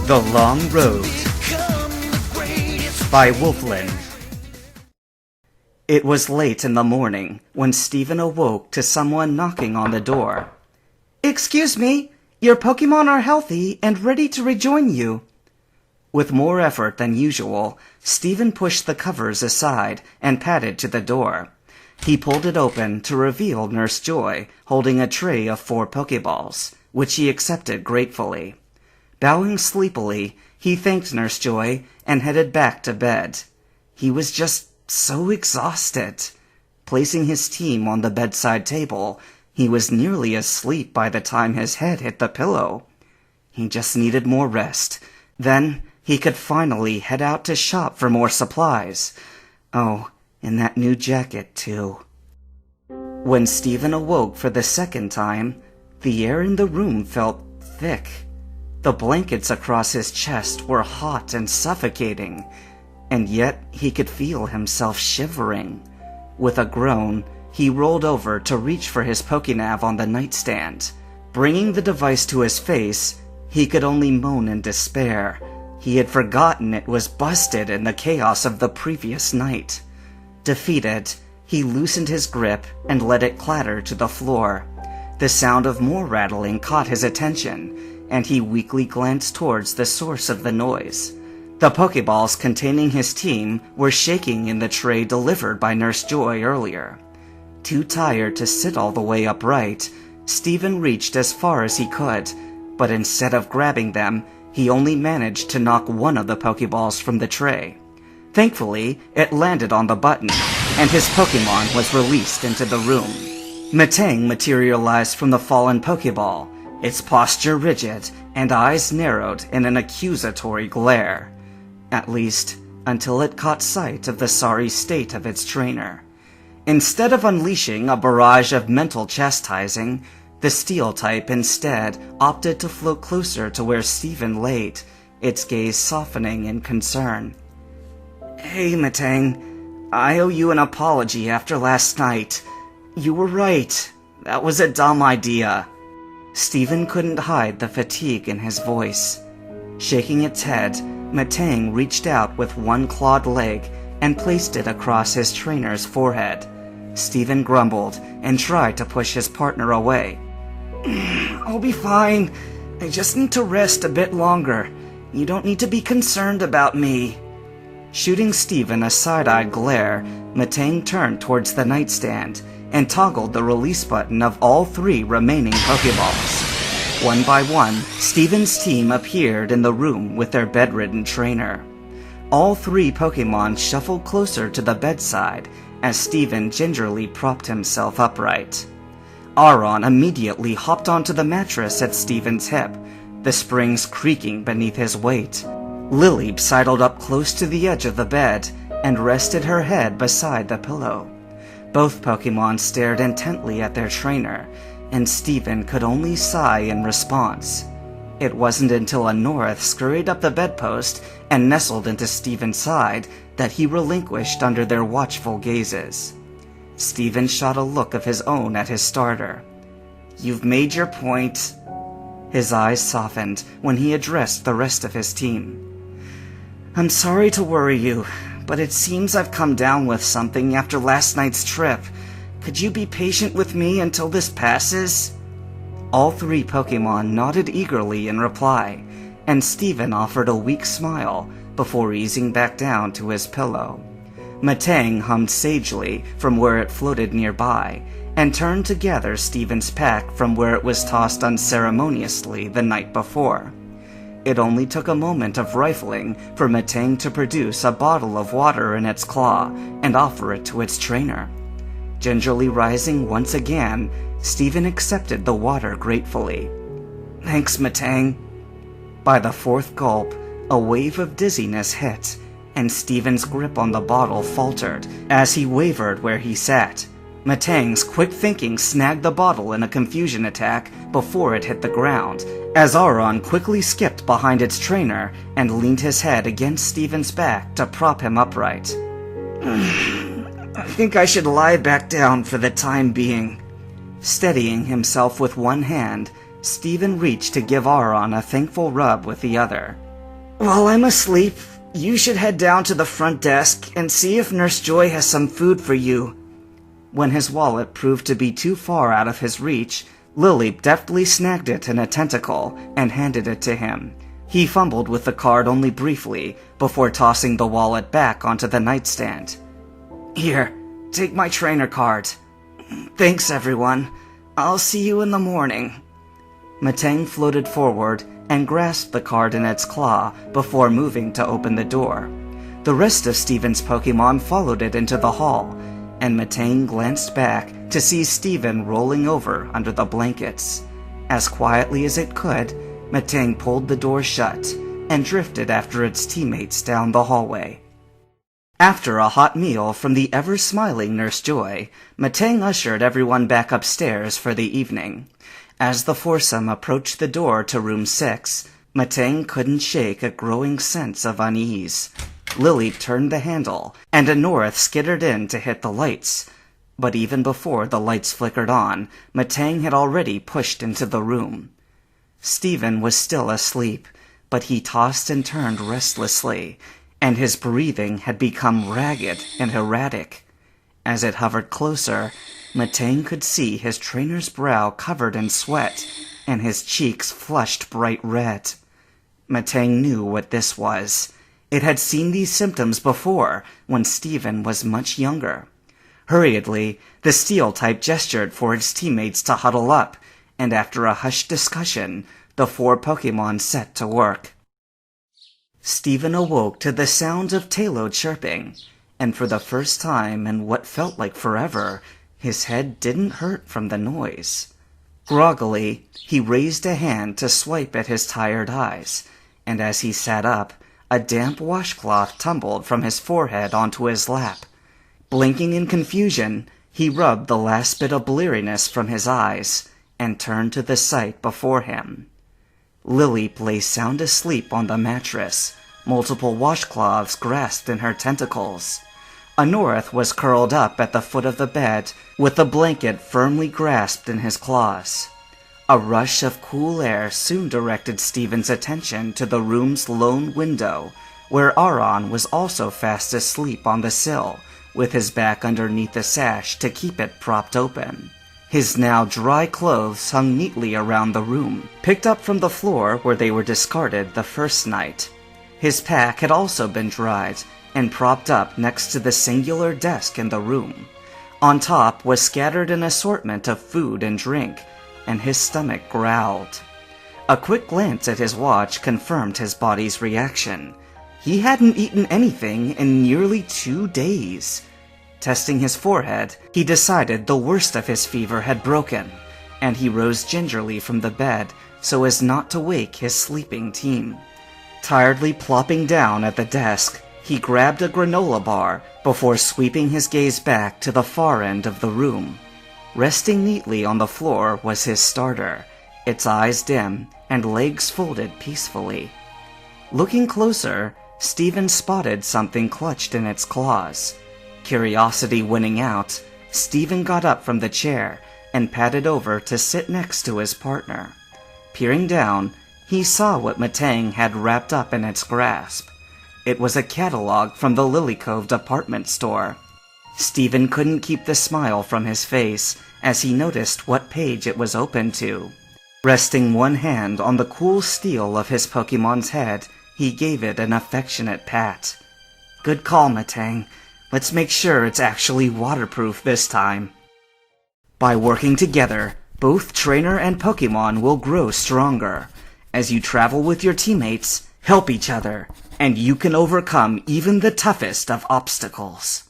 The Long Road by Wolfland. It was late in the morning when Stephen awoke to someone knocking on the door. "Excuse me, your Pokemon are healthy and ready to rejoin you." With more effort than usual, Stephen pushed the covers aside and padded to the door. He pulled it open to reveal Nurse Joy holding a tray of 4 Pokeballs, which he accepted gratefully. Bowing sleepily, he thanked Nurse Joy and headed back to bed. He was just so exhausted. Placing his team on the bedside table, he was nearly asleep by the time his head hit the pillow. He just needed more rest. Then he could finally head out to shop for more supplies. Oh, and that new jacket, too. When Stephen awoke for the second time, the air in the room felt thick. The blankets across his chest were hot and suffocating, and yet he could feel himself shivering. With a groan, he rolled over to reach for his Pokénav on the nightstand. Bringing the device to his face, he could only moan in despair. He had forgotten it was busted in the chaos of the previous night. Defeated, he loosened his grip and let it clatter to the floor. The sound of more rattling caught his attention, and he weakly glanced towards the source of the noise. The Pokeballs containing his team were shaking in the tray delivered by Nurse Joy earlier. Too tired to sit all the way upright, Stephen reached as far as he could, but instead of grabbing them, he only managed to knock one of the Pokeballs from the tray. Thankfully, it landed on the button, and his Pokemon was released into the room. Metang materialized from the fallen Pokeball, its posture rigid and eyes narrowed in an accusatory glare. At least, until it caught sight of the sorry state of its trainer. Instead of unleashing a barrage of mental chastising, the steel type instead opted to float closer to where Stephen laid, its gaze softening in concern. "Hey, Metang, I owe you an apology after last night. You were right. That was a dumb idea." Stephen couldn't hide the fatigue in his voice. Shaking its head, Metang reached out with one clawed leg and placed it across his trainer's forehead. Stephen grumbled and tried to push his partner away. "I'll be fine. I just need to rest a bit longer. You don't need to be concerned about me." Shooting Stephen a side-eyed glare, Metang turned towards the nightstand and toggled the release button of all 3 remaining Pokeballs. One by one, Stephen's team appeared in the room with their bedridden trainer. All 3 Pokemon shuffled closer to the bedside as Stephen gingerly propped himself upright. Aron immediately hopped onto the mattress at Stephen's hip, the springs creaking beneath his weight. Lily sidled up close to the edge of the bed and rested her head beside the pillow. Both Pokemon stared intently at their trainer, and Stephen could only sigh in response. It wasn't until a North scurried up the bedpost and nestled into Stephen's side that he relinquished under their watchful gazes. Stephen shot a look of his own at his starter. "You've made your point." His eyes softened when he addressed the rest of his team. "I'm sorry to worry you, but it seems I've come down with something after last night's trip. Could you be patient with me until this passes?" All 3 Pokemon nodded eagerly in reply, and Stephen offered a weak smile before easing back down to his pillow. Metang hummed sagely from where it floated nearby, and turned to gather Stephen's pack from where it was tossed unceremoniously the night before. It only took a moment of rifling for Metang to produce a bottle of water in its claw and offer it to its trainer. Gingerly rising once again, Stephen accepted the water gratefully. "Thanks, Metang." By the 4th gulp, a wave of dizziness hit, and Stephen's grip on the bottle faltered as he wavered where he sat. Metang's quick thinking snagged the bottle in a confusion attack before it hit the ground, as Aron quickly skipped behind its trainer and leaned his head against Stephen's back to prop him upright. "I think I should lie back down for the time being." Steadying himself with one hand, Stephen reached to give Aron a thankful rub with the other. While I'm asleep, you should head down to the front desk and see if Nurse Joy has some food for you. When his wallet proved to be too far out of his reach, Lily deftly snagged it in a tentacle and handed it to him. He fumbled with the card only briefly before tossing the wallet back onto the nightstand. Here, take my trainer card. Thanks, everyone. I'll see you in the morning. Matang floated forward and grasped the card in its claw before moving to open the door. The rest of Steven's Pokemon followed it into the hall, and Matang glanced back to see Steven rolling over under the blankets. As quietly as it could, Matang pulled the door shut and drifted after its teammates down the hallway. After a hot meal from the ever-smiling Nurse Joy, Matang ushered everyone back upstairs for the evening. As the foursome approached the door to room 6, Matang couldn't shake a growing sense of unease. Lily turned the handle, and a North skittered in to hit the lights. But even before the lights flickered on, Matang had already pushed into the room. Steven was still asleep, but he tossed and turned restlessly, and his breathing had become ragged and erratic. As it hovered closer, Matang could see his trainer's brow covered in sweat, and his cheeks flushed bright red. Matang knew what this was. It had seen these symptoms before, when Steven was much younger. Hurriedly, the Steel-type gestured for its teammates to huddle up, and after a hushed discussion, the 4 Pokemon set to work. Steven awoke to the sound of Tailo chirping, and for the first time in what felt like forever, his head didn't hurt from the noise. Groggily, he raised a hand to swipe at his tired eyes, and as he sat up, a damp washcloth tumbled from his forehead onto his lap. Blinking in confusion, he rubbed the last bit of bleariness from his eyes and turned to the sight before him. Lily lay sound asleep on the mattress, multiple washcloths grasped in her tentacles. Anorith was curled up at the foot of the bed with the blanket firmly grasped in his claws. A rush of cool air soon directed Steven's attention to the room's lone window, where Aron was also fast asleep on the sill, with his back underneath the sash to keep it propped open. His now dry clothes hung neatly around the room, picked up from the floor where they were discarded the first night. His pack had also been dried and propped up next to the singular desk in the room. On top was scattered an assortment of food and drink, and his stomach growled. A quick glance at his watch confirmed his body's reaction. He hadn't eaten anything in nearly 2 days. Testing his forehead, he decided the worst of his fever had broken, and he rose gingerly from the bed so as not to wake his sleeping team. Tiredly plopping down at the desk, he grabbed a granola bar before sweeping his gaze back to the far end of the room. Resting neatly on the floor was his starter, its eyes dim and legs folded peacefully. Looking closer, Steven spotted something clutched in its claws. Curiosity winning out, Steven got up from the chair and padded over to sit next to his partner. Peering down, he saw what Matang had wrapped up in its grasp. It was a catalog from the Lily Cove department store. Steven couldn't keep the smile from his face as he noticed what page it was open to. Resting one hand on the cool steel of his Pokemon's head, he gave it an affectionate pat. Good call, Matang. Let's make sure it's actually waterproof this time. By working together, both trainer and Pokemon will grow stronger. As you travel with your teammates, help each other, and you can overcome even the toughest of obstacles.